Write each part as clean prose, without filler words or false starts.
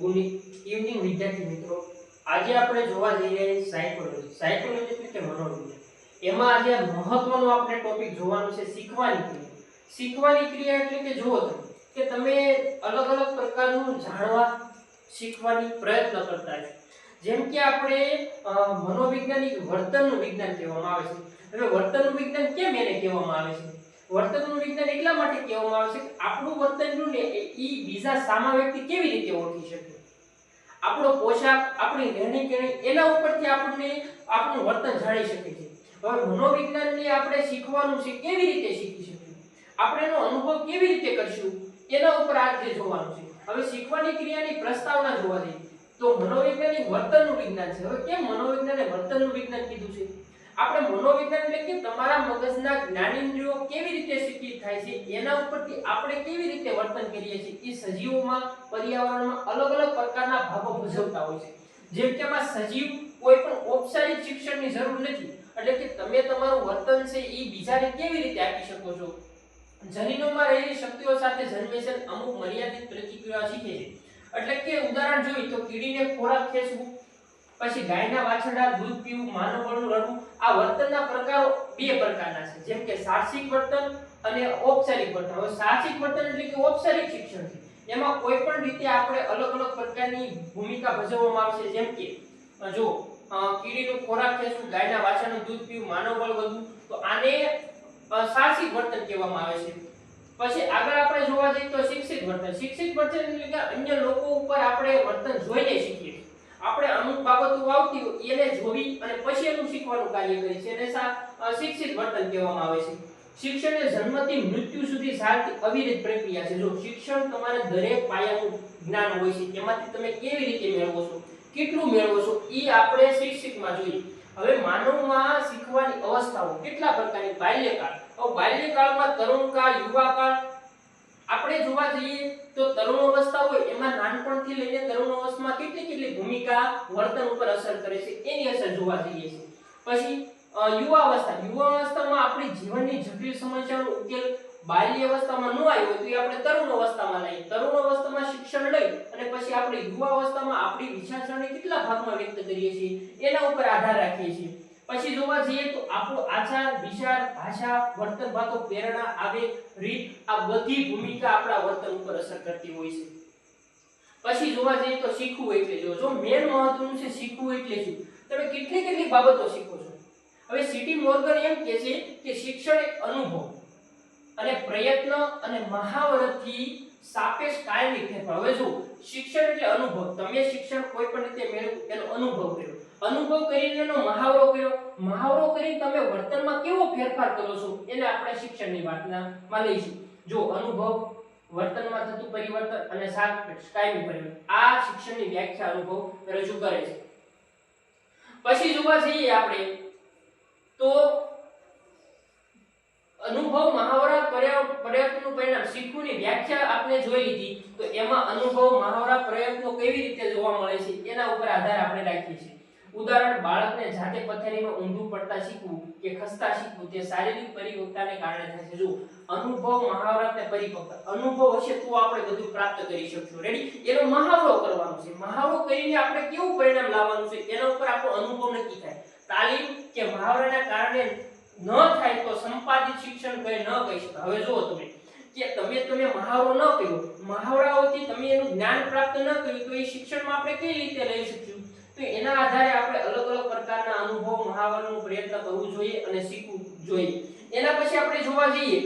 Good evening વિદ્યાર્થી મિત્રો। આજે આપણે જોવા જઈ રહ્યા છીએ સાયકોલોજી। સાયકોલોજી એટલે કે મનોવિજ્ઞાન। એમાં આજે મહત્વનો આપણે ટોપિક જોવાનો છે શીખવાની ક્રિયા। શીખવાની ક્રિયા એટલે કે જુઓ તમે અલગ અલગ પ્રકારનું જાણવા શીખવાની પ્રયત્ન કરતા છો। જેમ કે આપણે મનોવૈજ્ઞાનિક વર્તનનું વિજ્ઞાન કહેવામાં આવે છે। હવે વર્તનનું વિજ્ઞાન કેમ એને કહેવામાં આવે છે? વર્તનનું વિજ્ઞાન એટલા માટે કહેવામાં આવે છે કે આપણું વર્તન ને ઈ બીજા સામા વ્યક્તિ કેવી રીતે ઓળખી શકે, આપણો પોશાક, આપણી રહેણી કહેણી, એના ઉપરથી આપણને આપણું વર્તન જાણી શકે છે। હવે મનોવિજ્ઞાનને આપણે શીખવાનું છે, કેવી રીતે શીખી શકીએ, આપણે એનો અનુભવ કેવી રીતે કરશું, એના ઉપર આજે જોવાનું છે। હવે શીખવાની ક્રિયાની પ્રસ્તાવના જોવા જઈએ તો મનોવૈજ્ઞાનિક વર્તનનું વિજ્ઞાન છે। હવે કેમ મનોવિજ્ઞાને વર્તનનું વિજ્ઞાન કીધું છે? આપણે મનોવિજ્ઞાન એટલે કે તમારા મગજના જ્ઞાનેન્દ્રિયો કેવી રીતે શિક્ષિત થાય છે, એના ઉપરથી આપણે કેવી રીતે વર્તન કરીએ છીએ એ સજીવોમાં, પર્યાવરણમાં અલગ અલગ પ્રકારના ભાગો ભજવતા હોય છે। જેમ કે આમાં સજીવ કોઈ પણ ઔપચારિક શિક્ષણની જરૂર નથી, એટલે કે તમે તમારું વર્તન છે એ બીજાને કેવી રીતે આપી શકો છો। જનીનોમાં રહેલી શક્તિઓ સાથે જન્મે છે, અમુક મર્યાદિત પ્રતિક્રિયા શીખે છે। એટલે કે ઉદાહરણ જોઈએ તો કીડીને ખોરાક ખેંચવું, પછી ગાયના વાછરડા દૂધ પીવું, માનવબળનું રડવું, આ વર્તનના પ્રકારો બે પ્રકારના છે, જેમ કે સાહસિક વર્તન અને ઔપચારિક વર્તન। હવે સાહસિક વર્તન એટલે કે ઔપચારિક શિક્ષણ છે, એમાં કોઈ પણ રીતે આપણે અલગ અલગ પ્રકારની ભૂમિકા ભજવવામાં આવે છે। જેમ કે જો કીડીનો ખોરાક ખેંચવું, ગાયના વાછરડાનું દૂધ પીવું, માનવબળ વધવું, તો આને સાહસિક વર્તન કહેવામાં આવે છે। પછી આગળ આપણે જોવા જઈએ તો શિક્ષિત વર્તન। શિક્ષિત વર્તન એટલે કે અન્ય લોકો ઉપર આપણે વર્તન જોઈને શીખીએ છીએ। આપણે અમુક બાબતો આવતી હોય એને જોવી અને પછી એનું શીખવાનું કાર્ય કરીએ છીએ, એને શિક્ષિત વર્તન કહેવામાં આવે છે। શિક્ષણ એ જન્મથી મૃત્યુ સુધી ચાલતી અવિરત પ્રક્રિયા છે। જો શિક્ષણ તમારે દરેક પાયાનું જ્ઞાન હોય છે, એમાંથી તમે કેવી રીતે મેળવો છો, કેટલું મેળવો છો, એ આપણે શિક્ષિતમાં જોઈએ। હવે માનવમાં શીખવાની અવસ્થાઓ કેટલા પ્રકારની? બાલ્યકાળ। હવે બાલ્યકાળમાં તરુણકાળ, યુવાકાળ, આપણે જોવા જઈએ તો તરુણ અવસ્થા હોય એમાં નાનપણથી લઈને તરુણ અવસ્થામાં કેટલી ભૂમિકા વર્તન ઉપર અસર કરે છે એની અસર જોવા જઈએ છે। પછી યુવા અવસ્થામાં આપણી જીવનની જટિલ સમસ્યાનો ઉકેલ બાલ્ય અવસ્થામાં ન આવ્યો હોય તો એ આપણે તરુણ અવસ્થામાં લઈએ। તરુણ અવસ્થામાં શિક્ષણ લઈ અને પછી આપણે યુવા અવસ્થામાં આપણી વિચારસરણી કેટલા ભાગમાં વ્યક્ત કરીએ છીએ એના ઉપર આધાર રાખીએ છીએ। પછી જોવા જઈએ તો આપણો આચાર, વિચાર, ભાષા, વર્તન, વાતો, પ્રેરણા, આવેગ, રીત, આ બધી ભૂમિકા આપણા વર્તન ઉપર અસર કરતી હોય છે। પછી જોવા જઈએ તો શીખવું એટલે જો મેન મહત્વનું છે શીખવું એટલે શું, તમે કેટલી બાબતો શીખો છો। હવે સીટી મોર્ગન એમ કહે છે કે શિક્ષણ એક અનુભવ અને પ્રયત્ન અને મહાવરાથી સાપેક્ષ કાયમી ફેરફાર। હવે જો શિક્ષણ એટલે અનુભવ, તમે શિક્ષણ કોઈ પણ રીતે મેળવ્યું, એનો અનુભવ કર્યો, અનુભવ કરીને એનો મહાવરો કર્યો, મહાવરો કરીને તમે વર્તનમાં કેવો ફેરફાર કરો છો એને આપણે શિક્ષણની વાતમાં લઈશું। જો અનુભવ, વર્તનમાં થતું પરિવર્તન અને સાપેક્ષ કાયમી પરિવર્તન, આ શિક્ષણની વ્યાખ્યા અનુભવ રજૂ કરે છે। પછી જોવા જઈએ આપણે તો અનુભવ, મહાવરા, પ્રયત્નનું પરિણામ, શીખવાની વ્યાખ્યા આપણે જોઈ લીધી, તો એમાં અનુભવ, મહાવરા, પ્રયત્નો કેવી રીતે જોવા મળે છે એના ઉપર આધાર આપણે રાખીએ છીએ। ઉદાહરણ, બાળકને જાતે પથારીમાં ઊંધું પડતા શીખવું કે ખસતા શીખવું તે શારીરિક પરિપક્વતાને કારણે થાય છે। જો અનુભવ, મહાવરા અને પરિપક્વતા, અનુભવ હશે તો આપણે બધું પ્રાપ્ત કરી શકશું। રેડી? એનો મહાવરો કરવાનો છે, મહાવરો કરીને આપણે કેવું પરિણામ લાવવાનું છે એના ઉપર આપણો અનુભવ નક્કી થાય। તાલીમ કે મહાવરાના કારણે ન થાય તો સંપાદિત શિક્ષણ ન કહી શકાય। હવે જુઓ તમે મહાવરો ન કર્યો, મહાવરાઓથી તમે એનું જ્ઞાન પ્રાપ્ત ન કર્યું તો એ શિક્ષણમાં આપણે કઈ રીતે લઈ શકશું? તો એના આધારે આપણે અલગ અલગ પ્રકારના અનુભવ, મહાવરાનો પ્રયત્ન કરવું જોઈએ અને શીખવું જોઈએ। એના પછી આપણે જોવા જઈએ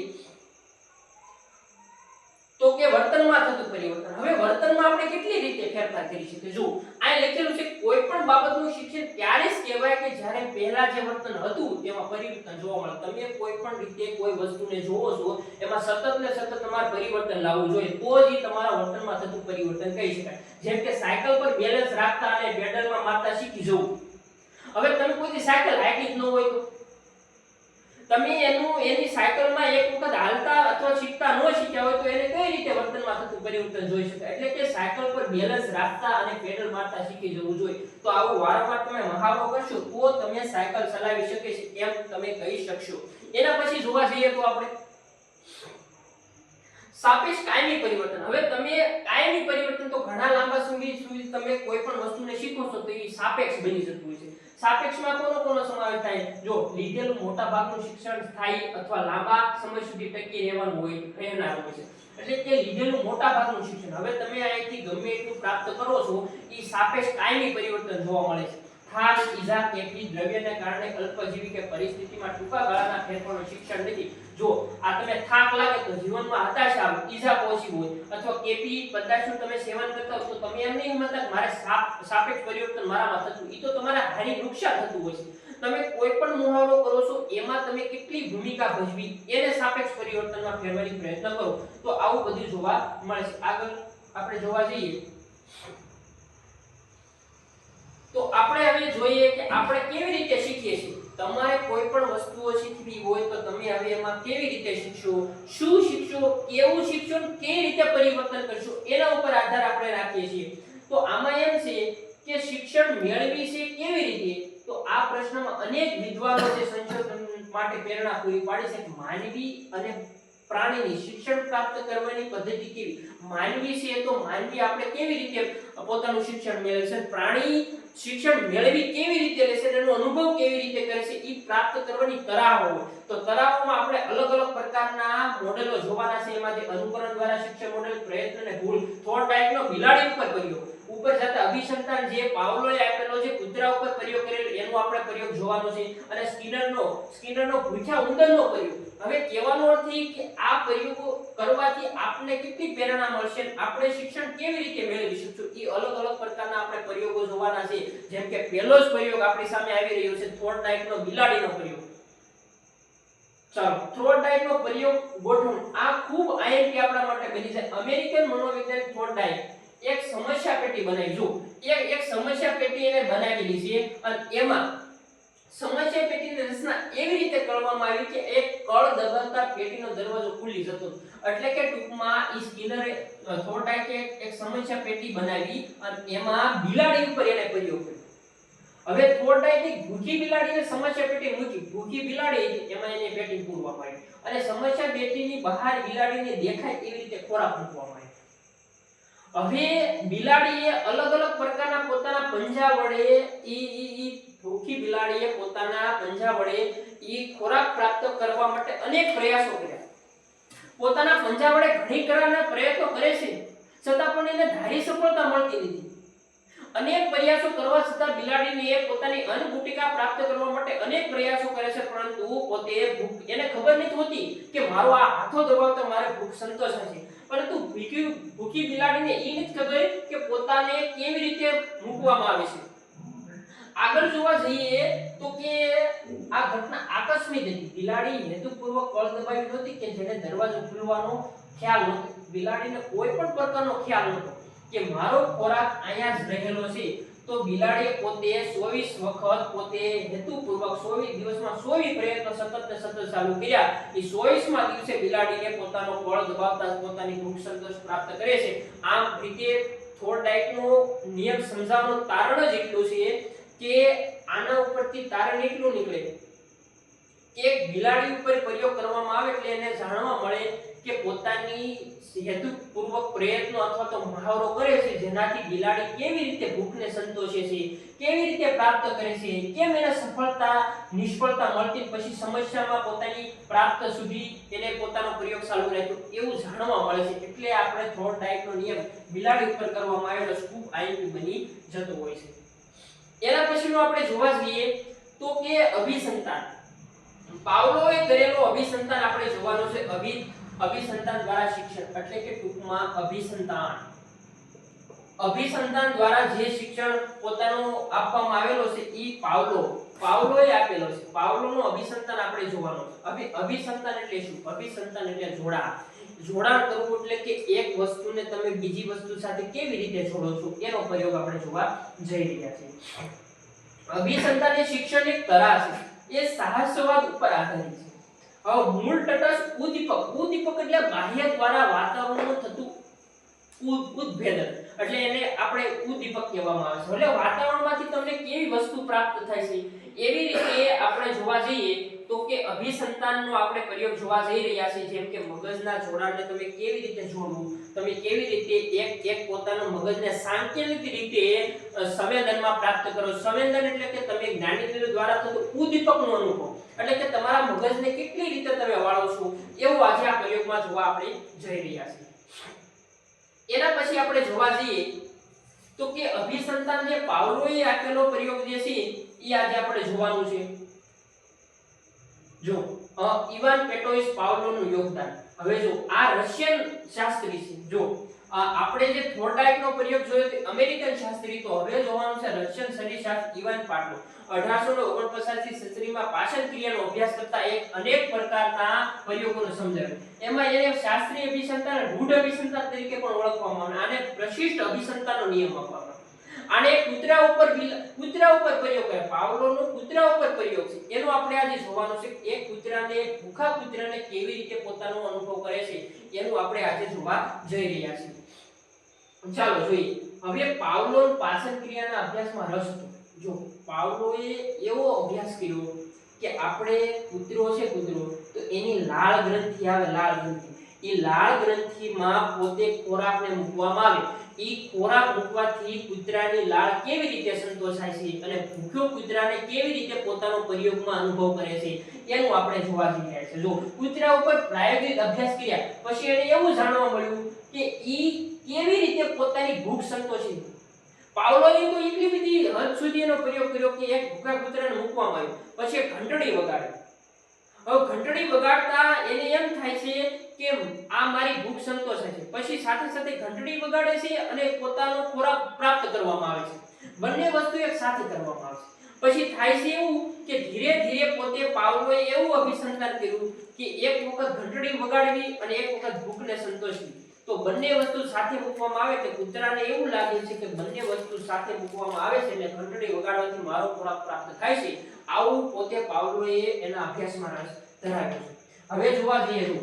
તો કે વર્તનમાં થતું પરિવર્તન। હવે વર્તનમાં આપણે કેટલી રીતે ફેરફાર કરી શકીએ? જો આ લખેલું છે કોઈ પણ બાબતનું શિક્ષણ ત્યારે જ કહેવાય કે જ્યારે પહેલા જે વર્તન હતું તેમાં પરિવર્તન જોવા મળે। તમે કોઈ પણ રીતે કોઈ વસ્તુને જોવો છો એમાં સતત ને સતત તમારે પરિવર્તન લાવવું જોઈએ તો જ તમારા વર્તનમાં થતું પરિવર્તન કહી શકાય। જેમ કે સાયકલ પર બેલેન્સ રાખતા અને પેડલમાં મારતા શીખી જવું। હવે તમે કોઈ સાયકલ હાંકી જ ન હોય તો તમે એની સાયકલમાં એક વખત હાલતા અથવા શીખતા ન શીખ્યા હોય તો એને કઈ રીતે વર્તનમાં થતું પરિવર્તન જોઈ શકાય? એટલે કે સાયકલ પર બેલેન્સ રાખતા અને પેડલ મારતા શીખી જવું જોઈએ। તો આવું વારંવાર તમે મહાવરો કરશો તો તમે સાયકલ ચલાવી શકે છે એમ તમે કહી શકશો। એના પછી જોવા જઈએ તો આપણે સાપેક્ષ કાયમી પરિવર્તન। હવે તમે કાયમી પરિવર્તન તો ઘણા લાંબા સમય સુધી તમે કોઈ પણ વસ્તુને શીખો છો તો એ સાપેક્ષ બની જતું હોય છે. સાપેક્ષમાં કોનો સમાવેશ થાય? જો લીધેલું મોટા ભાગનું શિક્ષણ સ્થાયી અથવા લાંબા સમય સુધી ટકી રહેવાનું હોય રહેનાર હોય છે. એટલે કે લીધેલું મોટા ભાગનું શિક્ષણ હવે તમે અહીંથી ગમે એટલું પ્રાપ્ત કરો છો એ સાપેક્ષ કાયમી પરિવર્તન જોવા મળે છે. થાક, ઈજા, કેફી, દ્રવ્યને કારણે અલ્પજીવી કે પરિસ્થિતિમાં ટૂંકા ગાળાના ફેરફારનું શિક્ષણ નથી. જો આ તમે થાક લાગે તો જીવનમાં હતાશા આવે, ઈજા પહોંચી હોય અથવા કેફી પદાર્થનું તમે સેવન કરતા હો તો તમે એમ નહીં સમજતા મારે સાપેક્ષ પરિવર્તન મારામાં થતું, એ તો તમારા હારી નુકસાન થતું હોય છે. તમે કોઈ પણ મુહાવરો કરો છો એમાં તમે કેટલી ભૂમિકા ભજવી એને સાપેક્ષ પરિવર્તનમાં ફેરવવાની પ્રયત્ન કરો તો આવું બધું જોવા મળે છે. આગળ આપણે જોવા જઈએ તો આપણે હવે જોઈએ કે આપણે કેવી રીતે શીખીએ છીએ. તમારે કોઈ પણ વસ્તુઓ શીખવી હોય તો તમે હવે એમાં કેવી રીતે શીખશો, શું શીખશો, કેવું શીખશો, કેવી રીતે પરિવર્તન કરશો એના ઉપર આધાર આપણે રાખીએ છીએ. તો આમાં એમ છે કે શિક્ષણ મેળવી છે કેવી રીતે? તો આ પ્રશ્નમાં અનેક વિદ્વાનો જે સંશોધન માટે પ્રેરણા પૂરી પાડી છે. માનવી અને પ્રાણીની શિક્ષણ પ્રાપ્ત કરવાની પદ્ધતિ કેવી? માનવી છે તો માનવી આપણે કેવી રીતે પોતાનું શિક્ષણ મેળવે છે, પ્રાણી શિક્ષણ મેળવી કેવી રીતે લેશે, એનો અનુભવ કેવી રીતે કરે છે, એ પ્રાપ્ત કરવાની તરાહો હોય. તો તરાહોમાં આપણે અલગ અલગ પ્રકારના મોડેલો જોવાના છે. એમાંથી અનુકરણ દ્વારા શિક્ષણ મોડેલ, પ્રયત્ન અને ભૂલ, થોર્નડાઇકનો બિલાડી ઉપર પ્રયોગ, ઉપર જતા અભિસંધાન જે પાવલોએ આપેલો છે કૂતરા ઉપર પ્રયોગ કરેલો એનો આપણે પ્રયોગ જોવાનો છે, અને સ્કિનરનો ભૂખ્યા ઉંદરનો પ્રયોગ. હવે કહેવાનો અર્થ એ કે આ પ્રયોગો કરવાથી આપણે કેટલી પ્રેરણા મળશે, આપણે શિક્ષણ કેવી રીતે મેળવી શકશું એ અલગ અલગ પ્રકારના આપણે પ્રયોગો જોવાના છે. જેમ કે પહેલો જ પ્રયોગ આપણી સામે આવી રહ્યો છે થોર્નડાઇકનો બિલાડીનો પ્રયોગ. ચાલો થોર્નડાઇકનો પ્રયોગ ગોઠવણ. આ ખૂબ આઈએમપી આપણા માટે બની છે. અમેરિકન મનોવૈજ્ઞાનિક થોર્નડાઇક એક સમસ્યા પેટી બનાવી. જો એક સમસ્યા પેટી એને બનાવેલી છે અને એમાં સમસ્યા પેટીની રચના એવી રીતે કરવામાં આવી કે એક કળ દબાવતા પેટીનો દરવાજો ખુલી જતો. એટલે કે ટૂંકમાં ઈ સ્કિનરે થોર્નડાઇકે એક સમસ્યા પેટી બનાવી અને એમાં બિલાડી ઉપર એને પ્રયોગ કર્યો. હવે થોર્નડાઇકે ભૂખી બિલાડીને સમસ્યા પેટી મૂકી. ભૂખી બિલાડી એમાં એને પેટી પૂરવામાં આવી અને સમસ્યા પેટીની બહાર બિલાડીને દેખાય એવી રીતે ખોરાક મૂકવામાં આવ્યો. હવે બિલાડીએ અલગ અલગ પ્રકારના પોતાના પંજા વડે ભૂખી બિલાડીએ પોતાના પંજા વડે ખોરાક પ્રાપ્ત કરવા માટે અનેક પ્રયાસો કર્યા. પોતાના પંજા વડે ઘણી કરવાના પ્રયત્નો કરે છે છતાં પણ એને ધારી સફળતા મળતી નથી. અનેક પ્રયાસો કરવા છતાં બિલાડીને પોતાની અન્નગુટિકા પ્રાપ્ત કરવા માટે અનેક પ્રયાસો કરે છે, પરંતુ પોતે એને ખબર નથી હોતી કે મારો આ હાથો દબાવતા મારે ભૂખ સંતોષ છે. પરંતુ ભૂખી બિલાડીને એ નથી ખબર કે પોતાને કેવી રીતે મૂકવામાં આવે છે. આગળ જોવા જઈએ તો કે આ ઘટના આકસ્મિક હતી. બિલાડી હેતુપૂર્વક કળ દબાવી નહોતી કે જેને દરવાજો ખોલવાનો ખ્યાલ નહોતો. બિલાડીને કોઈ પણ પ્રકારનો ખ્યાલ નહોતો કે મારો ખોરાક અહીંયા જ રહેલો છે. તો બિલાડીએ પોતે 24 વખત પોતે હેતુપૂર્વક 24 દિવસમાં 24 પ્રયત્નો સતત ચાલુ કર્યા. એ 24માં દિવસે બિલાડીને પોતાનો કળ દબાવતા પોતાની ભૂખ સંતોષ પ્રાપ્ત કરે છે. આમ રીતે થોર્નડાઇકનો નિયમ સમજાવવાનું તારણ જ એટલું છે કે આના ઉપરથી તારણ એટલું નીકળે કે બિલાડી ઉપર પ્રયોગ કરવામાં આવે એટલે એને જાણવા મળે કે પોતાની હેતુપૂર્વક પ્રયત્નો અથવા તો મહાવરો કરે છે જેનાથી બિલાડી કેવી રીતે ભૂખને સંતોષે છે, કેવી રીતે પ્રાપ્ત કરે છે, કેમ એને સફળતા નિષ્ફળતા મળતી પછી સમસ્યામાં પોતાની પ્રાપ્ત સુધી એને પોતાનો પ્રયોગ ચાલુ રાખ્યો એવું જાણવા મળે છે. એટલે આપણે થોર્નડાઇકનો નિયમ બિલાડી ઉપર કરવામાં આવેલો ખૂબ આઈએમપી બની જતો હોય છે. એના પછીનો આપણે જોવા જઈએ તો કે અભિસંધાન. પાવલોએ કરેલો અભિસંધાન આપણે જોવાનું છે. અભિસંધાન દ્વારા શિક્ષણ એટલે કે ટૂંકમાં અભિસંધાન દ્વારા જે શિક્ષણ પોતાનું આપવામાં આવેલો છે ઈ પાવલોએ આપેલો છે. પાવલોનો અભિસંધાન આપણે જોવાનું છે. અભિસંધાન એટલે શું? અભિસંધાન એટલે જોડાણ કરવું એટલે કે એક વસ્તુને તમે બીજી વસ્તુ સાથે કેવી રીતે જોડો છો એનો પ્રયોગ આપણે જોવા જઈ રહ્યા છીએ. અભિસંધાન એ શિક્ષણની તરાહ છે. એ સાહસવાદ ઉપર આધારિત છે. હવે મૂળ તટસ્થ ઉદ્દીપક એટલે બાહ્ય દ્વારા વાતાવરણમાં થતું ઉદ્ભેદન એટલે એને આપણે ઉદ્દીપક કહેવામાં આવે છે. એટલે વાતાવરણમાંથી તમને કેવી વસ્તુ પ્રાપ્ત થાય છે એવી રીતે આપણે જોવા જઈએ તો કે અભિસંધાનનો આપણે પ્રયોગ જોવા જઈ રહ્યા છીએ, જેમ કે મગજના જોડાણને તમે કેવી રીતે જોડવું, તમે કેવી રીતે એક પોતાના મગજને સાંકેતિક રીતે સંવેદનમાં પ્રાપ્ત કરો. સંવેદન એટલે કે તમે જ્ઞાનેન્દ્રિય દ્વારા થતો ઉદ્દીપકનો અનુભવ, એટલે કે તમારા મગજને કેટલી રીતે તમે વાળો છો એવું આજે આ પ્રયોગમાં જોવા આપણે જઈ રહ્યા છીએ. એના પછી આપણે જોવા જઈએ તો કે અભિસંધાન જે પાવલોએ આપેલો પ્રયોગ જે છે એ આજે આપણે જોવાનું છે. જો ઇવાન પેટ્રોવિચ પાવલોનું યોગદાન. હવે જો આ રશિયન શાસ્ત્રી છે. જો આપણે જે થોર્ડાઇકનો પ્રયોગ જોયો તે અમેરિકન શાસ્ત્રી, તો હવે જોવાનું છે રશિયન શરીરશાસ્ત્ર ઇવાન પાવલો. 1849 થી 1963 માં પાચન ક્રિયાનો અભ્યાસ કરતા અનેક પ્રકારના પ્રયોગોને સમજાવ્યા. એમાં એને શાસ્ત્રીય અભિસંધાન અને રૂઢ અભિસંધાન તરીકે પણ ઓળખવામાં આવે. આને પ્રશિષ્ટ અભિસંધાનનો નિયમ આપવામાં આવે. આને કૂતરા ઉપર પ્રયોગ કરે. પાવલોનો કૂતરા ઉપર પ્રયોગ છે, એનો આપણે આજે જોવાનું છે. એક ભૂખા કૂતરાને કેવી રીતે પોતાનો અનુભવ કરે છે એનું આપણે આજે જોવા જઈ રહ્યા છીએ. ચાલો જોઈએ. હવે પાવલો પાચન ક્રિયાના અભ્યાસમાં રસ હતો. જો પાવલોએ એવો અભ્યાસ કર્યો કે આપણે કૂતરો તો એની લાળ ગ્રંથિ આવે. લાળ ગ્રંથિ, એ લાળ ગ્રંથિમાં પોતે ખોરાકને મૂકવામાં આવે. ઈ ખોરાક મૂકવાથી કૂતરાની લાળ કેવી રીતે સંતોષાય છે અને ભૂખ્યો કૂતરાને કેવી રીતે પોતાનો પ્રયોગમાં અનુભવ કરે છે એનું આપણે જોવા જઈ રહ્યા છે. જો કૂતરા ઉપર પ્રાયોગિક અભ્યાસ કર્યા પછી એને એવું જાણવા મળ્યું કે ઈ કેવી રીતે પોતાની ભૂખ સંતોષે. પાવલોએ તો એટલી બધી હદ સુધી એનો પ્રયોગ કર્યો કે એક ભૂખા કૂતરાને મૂકવામાં આવ્યો, પછી એક ઘંટડી વગાડે. હવે ઘંટડી વગાડતા એને એમ થાય છે કે આ મારી ભૂખ સંતોષે છે. પછી સાથે સાથે ઘંટડી વગાડે છે અને પોતાનો ખોરાક પ્રાપ્ત કરવામાં આવે છે. બંને વસ્તુ એક સાથે કરવામાં આવે છે. પછી થાય છે એવું કે ધીરે ધીરે પોતે પાવલોએ એવું અભિસંધાન કર્યું કે એક વખત ઘંટડી વગાડવી અને એક વખત ભૂખને સંતોષવી. તો બંને વસ્તુ સાથે મૂકવામાં આવે તો કૂતરાને એવું લાગે છે કે બંને વસ્તુ સાથે મૂકવામાં આવે છે અને ઘંટડી વગાડવાથી મારો ખોરાક પ્રાપ્ત થાય છે. આવું પોતે પાવલોએ એના અભ્યાસમાં રસ ધરાવ્યો છે. હવે જોવા જઈએ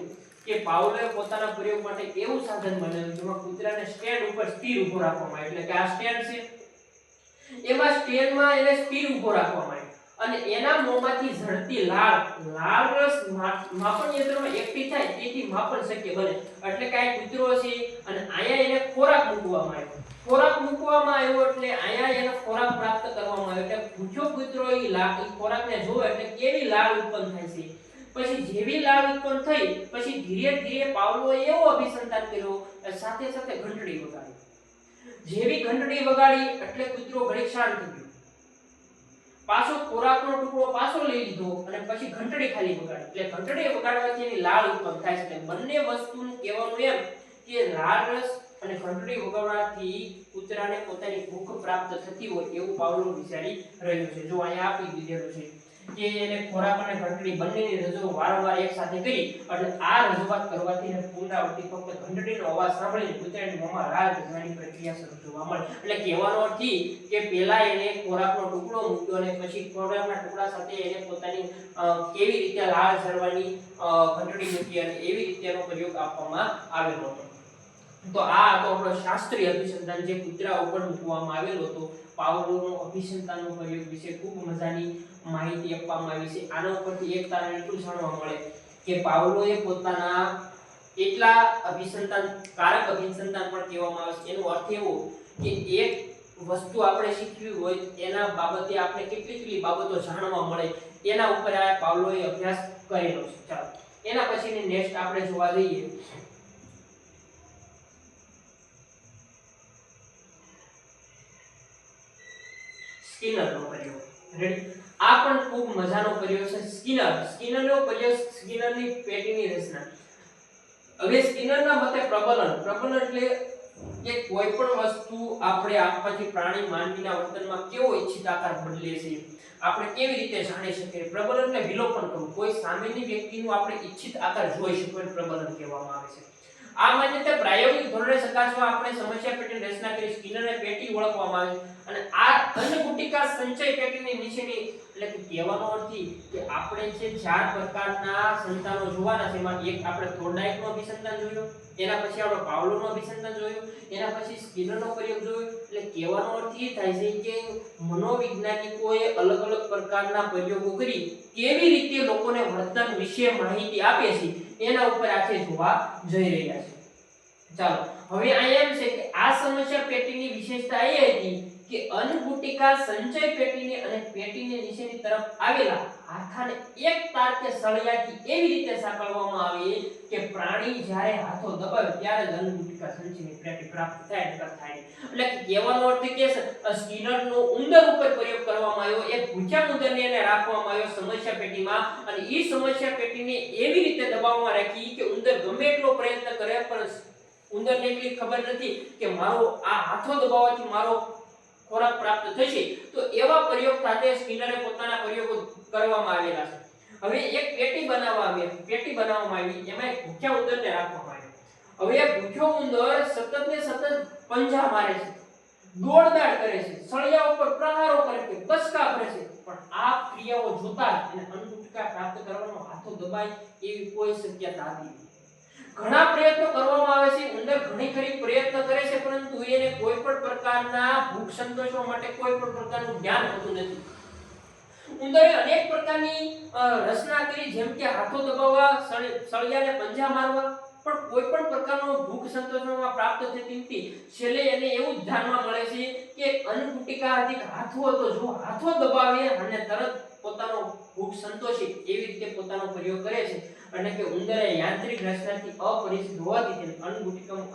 કે પાવલોએ પોતાના પ્રયોગ માટે એવું સાધન બનાવ્યું જેમાં કૂતરાને સ્ટેન્ડ ઉપર સ્થિર ઊભો રાખવામાં આવે. એટલે કે આ સ્ટેન્ડ છે, એમાં સ્ટેન્ડમાં એને સ્થિર ઊભો રાખવામાં આવે અને એના મોંમાંથી ઝડતી લાળ રસ માપન યંત્રમાં એકઠી થાય તેથી માપન શક્ય બને. એટલે કે આ કૂતરો છે અને અહીંયા એને ખોરાક મૂકવામાં આવ્યો. ખોરાક મૂકવામાં આવ્યો એટલે અહીંયા એનો ખોરાક પ્રાપ્ત કરવામાં આવ્યો. એટલે ભૂખ્યો કૂતરો એ ખોરાકને જોવે એટલે કેવી લાળ ઉત્પન્ન થાય છે. પછી જેવી લાળ ઉત્પન્ન થઈ પછી ધીરે ધીરે પાવલોએ એવો અભિસંધાન કર્યો સાથે સાથે ઘંટડી વગાડી. જેવી ઘંટડી વગાડી એટલે કૂતરો ઘડીક શાંત થઈ ગયો. પાછો ખોરાકનો ટુકડો પાછો લઈ લીધો અને પછી ઘંટડી ખાલી વગાડી. એટલે ઘંટડી વગાડવાથી એની લાળ ઉત્પન્ન થાય છે. બંને વસ્તુનું કહેવાનું એમ કે લાળ રસ અને ઘંટડી વગાડવાથી કૂતરાને પોતાની ભૂખ પ્રાપ્ત થતી હોય એવું પાવલો વિચારી રહ્યો છે. જો અહીંયા આપી દીધેલું છે કે એને ખોરાક અને ઘંટડી બંનેની રજૂઆત વારંવાર એકસાથે કરી એટલે આ રજૂઆત કરવાથી એને પુનરાવર્તિત ફક્ત ઘંટડીનો અવાજ સાંભળીને કૂતરાની મોંમાં લાળ ઝરવાની પ્રક્રિયા શરૂ જોવા મળે. એટલે કહેવાનો અર્થ કે પહેલા એને ખોરાકનો ટુકડો મૂક્યો અને પછી ખોરાકના ટુકડા સાથે એને પોતાની કેવી રીતે લાળ ઝરવાની ઘંટડી મૂકી અને એવી રીતે એનો પ્રયોગ આપવામાં આવેલો હતો. તો આ હતો આપણો શાસ્ત્રીય અભિસંધાન જે કૂતરા ઉપર મૂકવામાં આવેલો હતો. પાવલોનો અભિસંધાનનો પ્રયોગ વિશે ખૂબ મજાની માહિતી આપવામાં આવી છે. આના ઉપરથી એક તારણ એટલું જાણવા મળે કે પાવલોએ પોતાના એટલા કારક અભિસંધાન પણ કહેવામાં આવે છે. એનો અર્થ એવો કે એક વસ્તુ આપણે શીખવી હોય એના બાબતે આપણે કેટલી બાબતો જાણવા મળે એના ઉપર આ પાવલોએ અભ્યાસ કરેલો છે. ચાલો એના પછીની નેક્સ્ટ આપણે જોવા જઈએ સ્કિનરનો પ્રયોગ. રેડી? આ પણ ખૂબ મજાનો પ્રયોગ છે. સ્કિનરનો પ્રયોગ સ્કિનરની પેટીની રચના. હવે સ્કિનરના મતે પ્રબલન એટલે કે કોઈ પણ વસ્તુ આપણે આપવાથી પ્રાણી માનવીના વર્તનમાં કેવો ઈચ્છિત આકાર બદલે છે આપણે કેવી રીતે જાણી શકીએ. પ્રબલન એટલે વિલોપન કરવું. કોઈ સામેની વ્યક્તિનો આપણે ઈચ્છિત આકાર જોઈ શકીએ પ્રબલન કહેવામાં આવે છે. આ માન્યતા પ્રાયોગિક ધોરણે ચકાસવા આપણે સમસ્યા પેટીની રચના કરી સ્કિનરને પેટી ઓળખવામાં આવે અને આ અન્નગુટિકા સંચય પેટીની નીચેની એટલે કે કહેવાનો અર્થ ઈ કે આપણે જે 4 પ્રકારના સંતાનો જોવાના છે એમાં એક આપણે થોર્નડાઇકનો અભિસંધાન જોયું, એના પછી આપણે પાવલોવનો અભિસંધાન જોયું, એના પછી સ્કિનરનો પ્રયોગ જોયો. એટલે કહેવાનો અર્થ એ થાય છે કે મનોવૈજ્ઞાનિકોએ અલગ અલગ પ્રકારના પ્રયોગો કરી કેવી રીતે લોકોને વર્તન વિશે માહિતી આપે છે એના ઉપર આજે જોવા જઈ રહ્યા છે. ચાલો હવે અહીંયા એમ છે કે આ સમસ્યા પેટીની વિશેષતા એ હતી કે અન્નગુટિકા સંચય પેટીની અને પેટીની નીચેની તરફ આવેલા હાથાને એક તાર કે સળિયાથી એવી રીતે સાંકળવામાં આવે કે પ્રાણી જ્યારે હાથો દબાવે ત્યારે જ અન્નગુટિકા સંચયની પેટી પ્રાપ્ત થાય નકર થાય નહીં. એટલે કે કહેવાનો અર્થ કે સ્કિનરનો ઉંદર ઉપર પ્રયોગ કરવામાં આવ્યો, એક ભૂખ્યા ઉંદરને એને રાખવામાં આવ્યો સમસ્યા પેટીમાં અને એ સમસ્યા પેટીને એવી રીતે દબાવવામાં રાખી કે ઉંદર ગમે એટલો પ્રયત્ન કરે પણ ઉંદરને એટલી ખબર નથી કે મારો આ હાથો દબાવવાથી મારો ખોરાક પ્રાપ્ત થશે. તો એવા પ્રયોગ સાથે સ્કિનરે પોતાના પ્રયોગો કરવામાં આવેલા છે. હવે એક પેટી બનાવવામાં આવી એમાં એક ભૂખ્યા ઉંદરને રાખવામાં આવ્યો. હવે એ ભૂખ્યો ઉંદર સતત ને સતત પંજા મારે છે, દોડદાડ કરે છે, સળિયા ઉપર પ્રહારો કરે છે, બસકા ભરે છે, પણ આ ક્રિયાઓ જોતા જ એને અન્નગુટિકા પ્રાપ્ત કરવાનો હાથો દબાય એવી કોઈ શક્યતા નથી. ઘણા પ્રયત્નો કરવામાં આવે છે, ઉંદર ઘણી ખરી પ્રયત્ન કરે છે પરંતુ એને કોઈ પણ પ્રકારના ભૂખ સંતોષવા માટે કોઈ પણ પ્રકારનું જ્ઞાન હોતું નથી. ઉંદરે અનેક પ્રકારની રચના કરી જેમ કે હાથો દબાવવા, સળિયાને પંજા મારવા, પણ કોઈ પણ પ્રકારનો ભૂખ સંતોષવામાં પ્રાપ્ત થતી નથી. છેલ્લે એને એવું જાણવા મળે છે કે અન્નગુટિકા આદિક હાથો હતો, જો હાથો દબાવે અને તરત પોતાનો ભૂખ સંતોષે એવી રીતે પોતાનો પ્રયોગ કરે છે. એટલે કે ઉંદરે યાંત્રિક રચનાથી અપરિચિત હોવાથી તેને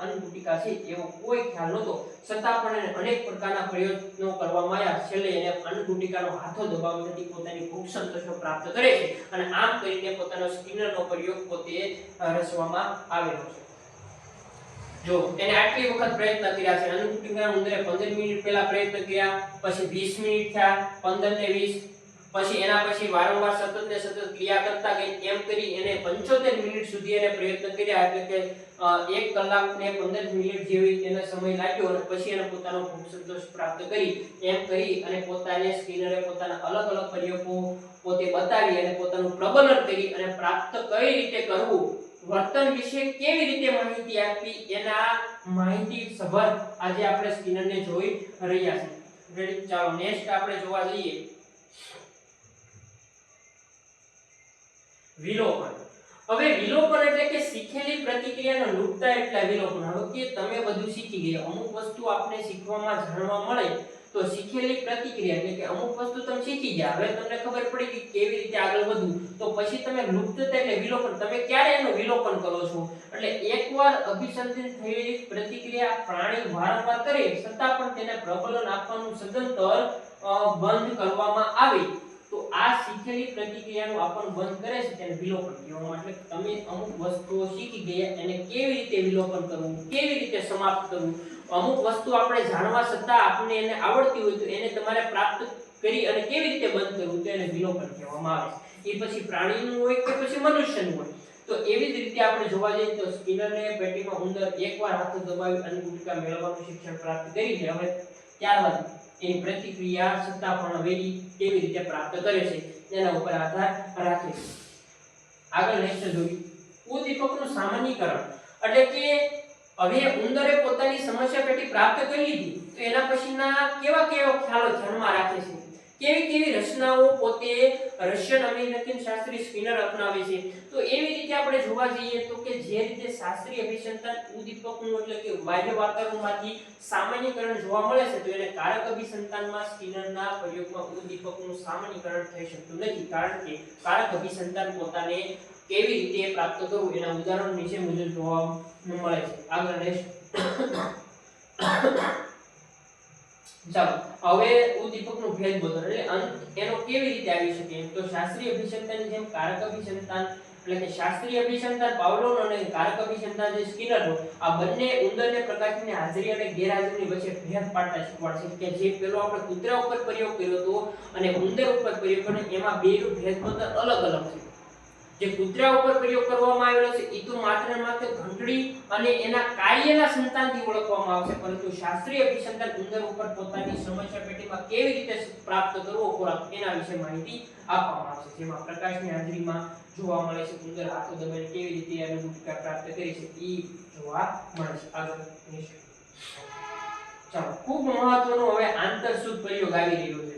અન્નગુટિકા છે એવો કોઈ ખ્યાલ નહોતો, છતાં પણ એને અનેક પ્રકારના પ્રયત્નો કરવામાં આવ્યા. છેલ્લે એને અન્નગુટિકાનો હાથો દબાવવાથી પોતાની ભૂખ સંતોષ પ્રાપ્ત કરે છે અને આમ કરીને પોતાનો સ્કિનરનો પ્રયોગ પોતે રચવામાં આવેલો છે. જો એને આટલી વખત પ્રયત્ન કર્યા છે. અન્નગુટિકા ઉંદરે 15 મિનિટ પહેલા પ્રયત્ન કર્યા, પછી 20 મિનિટ થયા, 15 ને 20, પછી એના પછી વારંવાર સતત ને સતત ક્રિયા કરતા ગઈ. એમ કરી એને 75 મિનિટ સુધી એને પ્રયત્ન કર્યા, એટલે કે 1 કલાક ને 15 મિનિટ જેવી એને સમય લાગ્યો અને પછી એને પોતાનો ભૂખ સંતોષ પ્રાપ્ત કરી. એમ કરી અને પોતાને સ્કિનરે પોતાના અલગ અલગ પ્રયોગો પોતે બતાવી અને પોતાનું પ્રબલન કરી અને પ્રાપ્ત કઈ રીતે કરવું, વર્તન વિશે કેવી રીતે માહિતી આપવી, એના માહિતી સભર આજે આપણે સ્કિનરને જોઈ રહ્યા છીએ. રેડી, ચાલો નેક્સ્ટ આપણે જોવા જઈએ વિલોપન. હવે વિલોપન એટલે કે શીખેલી પ્રતિક્રિયાનો લુપ્તા એટલે વિલોપન. હવે કે તમે બધું શીખી ગયા, અમુક વસ્તુ આપણે શીખવામાં જાણવા મળે તો શીખેલી પ્રતિક્રિયા એટલે કે અમુક વસ્તુ તમે શીખી ગયા, હવે તમને ખબર પડી કે કેવી રીતે આગળ વધવું, તો પછી તમે લુપ્તતા એટલે વિલોપન, તમે ક્યારે એનું વિલોપન કરો છો? એટલે એકવાર અભિસંધિત થયેલી પ્રતિક્રિયા પ્રાણી વારંવાર કરે છતાં પણ તેને પ્રબલન આપવાનું સદંતર બંધ કરવામાં આવે તો આ શીખેલી પ્રતિક્રિયાનું આપણ બંધ કરે છે તેને વિલોપન કહેવામાં. એટલે તમે અમુક વસ્તુઓ શીખી ગયા એને કેવી રીતે વિલોપન કરવું, કેવી રીતે સમાપ્ત કરવું, અમુક વસ્તુ આપણે જાણવા છતાં આપણે એને આવડતી હોય તો એને તમારે પ્રાપ્ત કરી અને કેવી રીતે બંધ કરવું તો એને વિલોપન કહેવામાં આવે છે. એ પછી પ્રાણીનું હોય કે પછી મનુષ્યનું હોય. તો એવી જ રીતે આપણે જોવા જઈએ તો સ્કિનરને પેટીમાં ઉંદર એકવાર હાથ દબાવી અન્નગુટિકા મેળવવાનું શિક્ષણ પ્રાપ્ત કરી લે. હવે ત્યારબાદ એની પ્રતિક્રિયા છતાં પણ વેરી કેવી રીતે પ્રાપ્ત કરે છે એના ઉપર આધાર રાખે છે. આગળ નેક્સ્ટ જોઈએ ઉદ્દીપકનું સામાન્યીકરણ. એટલે કે હવે ઉંદરે પોતાની સમસ્યા પેટી પ્રાપ્ત કરી લીધી તો એના પછીના કેવા ખ્યાલો ધ્યાનમાં રાખે છે, કેવી રચનાઓ પોતે રશિયન અમેરિકન શાસ્ત્રી સ્કિનર અપનાવે છે. તો એવી રીતે આપણે જોવા જઈએ તો કે જે રીતે શાસ્ત્રીય અભિસંધાન ઉદ્દીપકનું એટલે કે બાહ્ય વાતાવરણમાંથી સામાન્યીકરણ જોવા મળે છે તો એને કારક અભિસંધાનમાં સ્કિનરના પ્રયોગમાં ઉદ્દીપકનું સામાન્યીકરણ થઈ શકતું નથી, કારણ કે કારક અભિસંધાન પોતાને કેવી રીતે પ્રાપ્ત કરવું એના ઉદાહરણ નીચે મુજબ જોવા મળે છે. આગળ નેક્સ્ટ ચાલો હવે ઉદ્દીપકનું ભેદબોધન એટલે એનો કેવી રીતે આવી શકે તો શાસ્ત્રીય અભિસંધાનની જેમ કારક અભિસંધાન એટલે કે શાસ્ત્રીય અભિસંધાન પાવલોવનો અને કારક અભિસંધાન જે સ્કિનરનો આ બંને ઉંદરને પ્રકાશની હાજરી અને ગેરહાજરીની વચ્ચે ભેદ પાડતા શીખવાડશે કે જે પેલો આપણે કૂતરા ઉપર પ્રયોગ કર્યો હતો અને ઉંદર ઉપર પ્રયોગ કર્યો એમાં બેનો ભેદબોધન અલગ છે. જે કૂતરા ઉપર પ્રયોગ કરવામાં આવેલો છે એ તો માત્ર ને માત્ર ઘંટડી અને એના કાર્યના સંતાનથી ઓળખવામાં આવશે, પરંતુ શાસ્ત્રીય અભિસંધાન ઉંદર ઉપર પોતાની સમસ્યા પેટીમાં કેવી રીતે પ્રાપ્ત કરવો ખોરાક એના વિશે માહિતી આપવામાં આવશે, જેમાં પ્રકાશની હાજરીમાં જોવા મળે છે ઉંદર હાથો દબાઈને કેવી રીતે આને ગુટકા પ્રાપ્ત કરી છે એ જોવા મળે છે। આગળ ચાલો, ખૂબ મહત્વનો હવે આંતરસૂઝ પ્રયોગ આવી રહ્યો છે।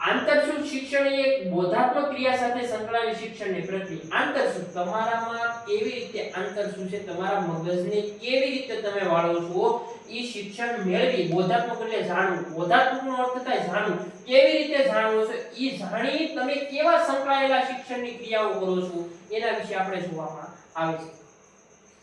આંતરસૂઝ શિક્ષણ એ એક બોધાત્મક ક્રિયા સાથે સંકળાયેલ શિક્ષણની પ્રક્રિયા। આંતરસૂઝ તમારામાં કેવી રીતે આંતરસૂઝ છે, તમારા મગજને કેવી રીતે તમે વાળો છો એ શિક્ષણ મેળવી, બોધાત્મક એટલે જાણવું, બોધાત્મકનો અર્થ થાય જાણવું, કેવી રીતે જાણવો છો એ જાણી તમે કેવા સંકળાયેલા શિક્ષણની ક્રિયાઓ કરો છો એના વિશે આપણે જોવામાં આવે છે।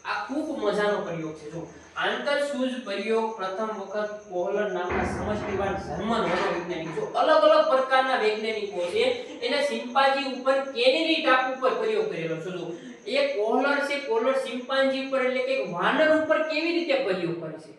આ ખૂબ મજાનો પ્રયોગ છે। જો આંતરસૂઝ પ્રયોગ પ્રથમ વખત કોહલર નામના સમષ્ટિવાદ જર્મન મનોવૈજ્ઞાનિક, જો અલગ અલગ પ્રકારના વૈજ્ઞાનિકો છે એને સિમ્પાન્જી ઉપર કેનેરી ટાપુ ઉપર પ્રયોગ કરેલો છે। જો એ કોહલર છે, કોહલર સિમ્પાન્જી ઉપર એટલે કે વાનર ઉપર કેવી રીતે પ્રયોગ કરે છે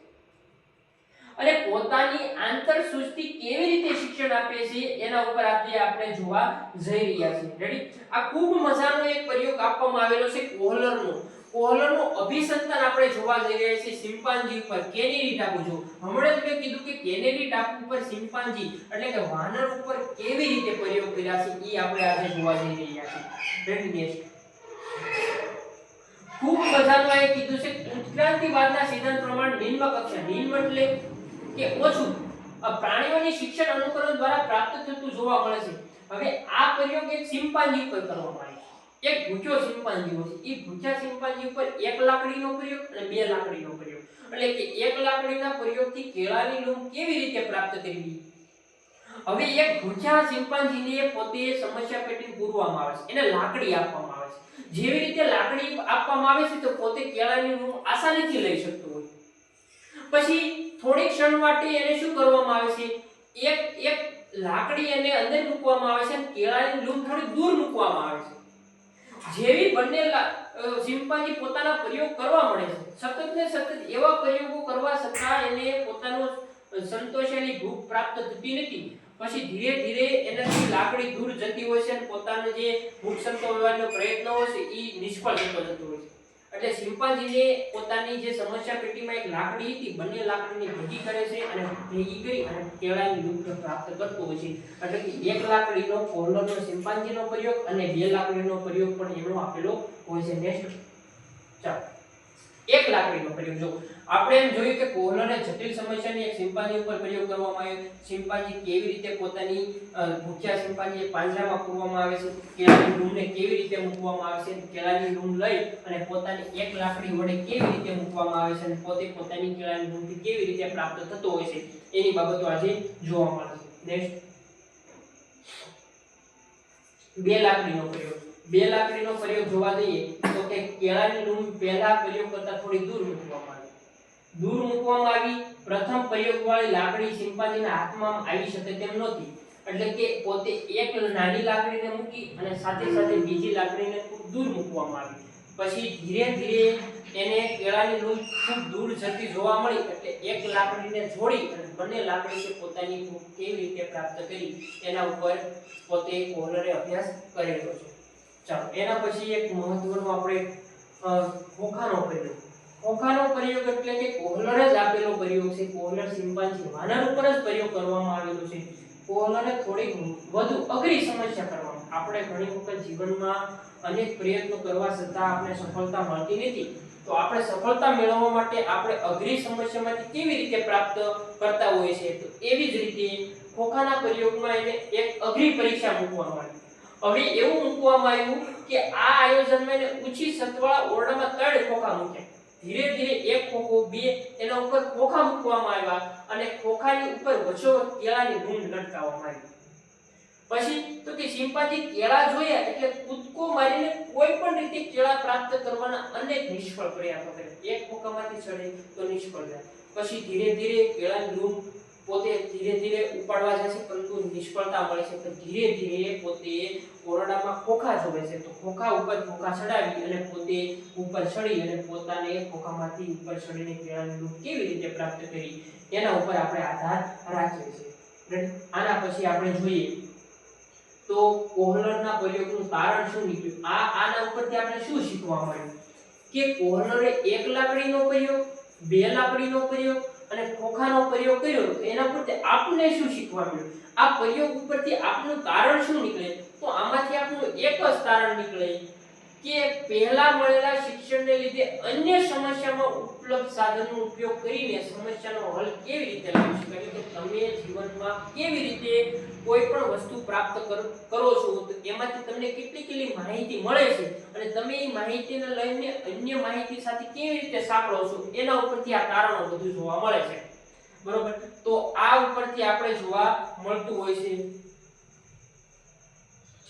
અને પોતાની આંતરસૂઝથી કેવી રીતે શિક્ષણ આપે છે એના ઉપર આપણે જોવા જઈ રહ્યા છીએ। રેડી? આ ખૂબ મજાનો એક પ્રયોગ આપવામાં આવેલો છે કોહલરનો। કોહલરનો અભિસંધાન આપણે જોવા જઈ રહ્યા છીએ સિમ્પાન્જી ઉપર કેનેરી ટાપુ। જો હમણાં જ મેં કીધું કે કેનેરી ટાપુ ઉપર સિમ્પાન્જી એટલે કે વાનર ઉપર કેવી રીતે પ્રયોગ કર્યા છે એ આપણે આજે જોવા જઈ રહ્યા છીએ। રેડી? નેક્સ્ટ ખૂબ મજાનું આ કીધું છે ઉત્ક્રાંતિવાદના સિદ્ધાંત પ્રમાણે નિમ્ન કક્ષા, નિમ્ન એટલે કે ઓછું, પ્રાણીઓની શિક્ષણ અનુકરણ દ્વારા પ્રાપ્ત થતું જોવા મળે છે। હવે આ પ્રયોગ એક સિમ્પાન્જી ઉપર કરવામાં આવ્યો, એક ભૂખ્યો સિમ્પાન્જી હોય છે, એ ભૂખ્યા સિમ્પાન્જી ઉપર એક લાકડીનો પ્રયોગ અને બે લાકડીનો પ્રયોગ, એટલે કે એક લાકડીના પ્રયોગથી કેળાની લૂમ કેવી રીતે પ્રાપ્ત કરવી। હવે એક ભૂખ્યા સિમ્પાન્જીને પોતે સમસ્યા પેટી પૂરવામાં આવે છે, એને લાકડી આપવામાં આવે છે, જેવી રીતે લાકડી આપવામાં આવે છે તો પોતે કેળાની લૂમ આસાનીથી લઈ શકતો હોય। પછી થોડીક ક્ષણ માટે એને શું કરવામાં આવે છે, એક લાકડી એને અંદર મૂકવામાં આવે છે અને કેળાની લૂમ થોડી દૂર મૂકવામાં આવે છે। જેવી બંને ચિંપાંજી પોતાના પ્રયોગ કરવા મળે છે, સતત ને સતત એવા પ્રયોગો કરવા છતાં એને પોતાનો સંતોષાની ભૂખ પ્રાપ્ત થતી નથી। પછી ધીરે ધીરે એનાથી લાકડી દૂર જતી હોય છે અને પોતાનો જે ભૂખ સંતોષવાનો પ્રયત્ન હોય છે એ નિષ્ફળ થતો જતો હોય છે। એટલે ચિંપાંજીને પોતાની જે સમસ્યા પેટીમાં એક લાકડી હતી, બંને લાકડીને ભેગી કરે છે અને ભેગી કરી અને કેળાની લૂમ પ્રાપ્ત કરતો હોય છે। એટલે કે એક લાકડીનો કોહલરનો ચિંપાંજીનો પ્રયોગ અને બે લાકડીનો પ્રયોગ પણ એનો આપેલો હોય છે। નેક્સ્ટ ચાલો, એક લાકડીનો પ્રયોગ જો આપણે એમ જોયું કે કોહલરે જટિલ સમસ્યાની એક ચિંપાંજી ઉપર પ્રયોગ કરવામાં આવ્યો। ચિંપાંજી કેવી રીતે પોતાની ભૂખ્યા ચિંપાંજી પાંજરામાં પૂરવામાં આવે છે, કેળાની લૂમને કેવી રીતે મૂકવામાં આવે છે, કેળાની લૂમ લઈ અને પોતાની એક લાકડી વડે કેવી રીતે મૂકવામાં આવે છે અને પોતે પોતાની કેળાની લૂમથી કેવી રીતે પ્રાપ્ત થતો હોય છે એની બાબતો આજે જોવા મળે છે। નેક્સ્ટ બે લાકડીનો પ્રયોગ, બે લાકડીનો પ્રયોગ જોવા જઈએ તો કે કેળાની લૂમ પહેલા પ્રયોગ કરતા થોડી દૂર મૂકવામાં આવી, દૂર મૂકવામાં આવી। પ્રથમ પ્રયોગવાળી લાકડી ચિંપાંજીના હાથમાં આવી શકે તેમ નહોતી, એટલે કે પોતે એક નાની લાકડીને મૂકી અને સાથે સાથે બીજી લાકડીને ખૂબ દૂર મૂકવામાં આવી। પછી ધીરે ધીરે એને કેળાની લૂમ ખૂબ દૂર જતી જોવા મળી, એટલે એક લાકડીને જોડી અને બંને લાકડીને પોતાની ભૂખ કેવી રીતે પ્રાપ્ત કરી એના ઉપર પોતે કોહલરે અભ્યાસ કરેલો છે। ચાલો, એના પછી એક મહત્વનો આપણે ખોખાનો પ્રયોગ, ખોખાનો પ્રયોગ એટલે કે કોહલરે જ આપેલો પ્રયોગ છે। કોહલર ચિંપાંજી વાનર ઉપર જ પ્રયોગ કરવામાં આવેલો છે। કોહલરે થોડીક વધુ અઘરી સમસ્યા કરવામાં, આપણે ઘણી વખત જીવનમાં અનેક પ્રયત્નો કરવા છતાં આપણે સફળતા મળતી નથી, તો આપણે સફળતા મેળવવા માટે આપણે અઘરી સમસ્યામાંથી કેવી રીતે પ્રાપ્ત કરતા હોઈએ છીએ, તો એવી જ રીતે ખોખાના પ્રયોગમાં એને એક અઘરી પરીક્ષા મૂકવામાં આવી। હવે એવું મૂકવામાં આવ્યું કે આ આયોજનમાં એને ઊંચી છતવાળા ઓરડામાં 3 ખોખા મૂક્યા, ધીરે ધીરે એક ખોખો, બે, એના ઉપર ખોખા મૂકવામાં આવ્યા અને ખોખાની ઉપર વચ્ચોવચ્ચ કેળાની લૂમ લટકાવવામાં આવી। પછી તો કે ચિંપાંજી કેળા જોયા એટલે કૂદકો મારીને કોઈ પણ રીતે કેળા પ્રાપ્ત કરવાના અનેક નિષ્ફળ પ્રયાસો કર્યા, એક ખોખામાંથી ચડે તો નિષ્ફળ જાય। પછી ધીરે ધીરે કેળાની લૂમ પોતે ધીરે ધીરે ઉપાડવા જાય છે પરંતુ નિષ્ફળતા મળે છે, તો ધીરે ધીરે પોતે ઓરડામાં ખોખા જોવે છે, તો ખોખા ઉપર ખોખા ચડાવી અને પોતે ઉપર ચડી અને પોતાને ખોખામાંથી ઉપર ચડીને કેળાની લૂમ કેવી રીતે પ્રાપ્ત કરી એના ઉપર આપણે આધાર રાખીએ છીએ। આના પછી આપણે જોઈએ તો કોહલરના પ્રયોગનું તારણ શું નીકળ્યું? આના ઉપરથી આપણે શું શીખવા મળ્યું કે કોહલરે એક લાકડીનો પ્રયોગ, બે લાકડીનો પ્રયોગ અને ખોખાનો પ્રયોગ કર્યો. તો એના પરથી આપણને શું શીખવા મળ્યું? આ પ્રયોગ ઉપરથી આપણું તારણ શું નીકળે? તો આમાંથી આપણું એક જ તારણ નીકળે કે પહેલા મળેલા શિક્ષણને લીધે અન્ય સમસ્યામાં ઉપલબ્ધ સાધનનો ઉપયોગ કરીને સમસ્યાનો હલ કેવી રીતે લાવી શકાય, કે તમે જીવનમાં કેવી રીતે કોઈ પણ વસ્તુ પ્રાપ્ત કરો છો તો એમાંથી તમને કેટલી માહિતી મળે છે અને તમે એ માહિતીને લઈને અન્ય માહિતી સાથે કેવી રીતે સાંકળો છો, એના ઉપરથી આ તારણો બધું જોવા મળે છે. બરોબર, તો આ ઉપરથી આપણે જોવા મળતું હોય છે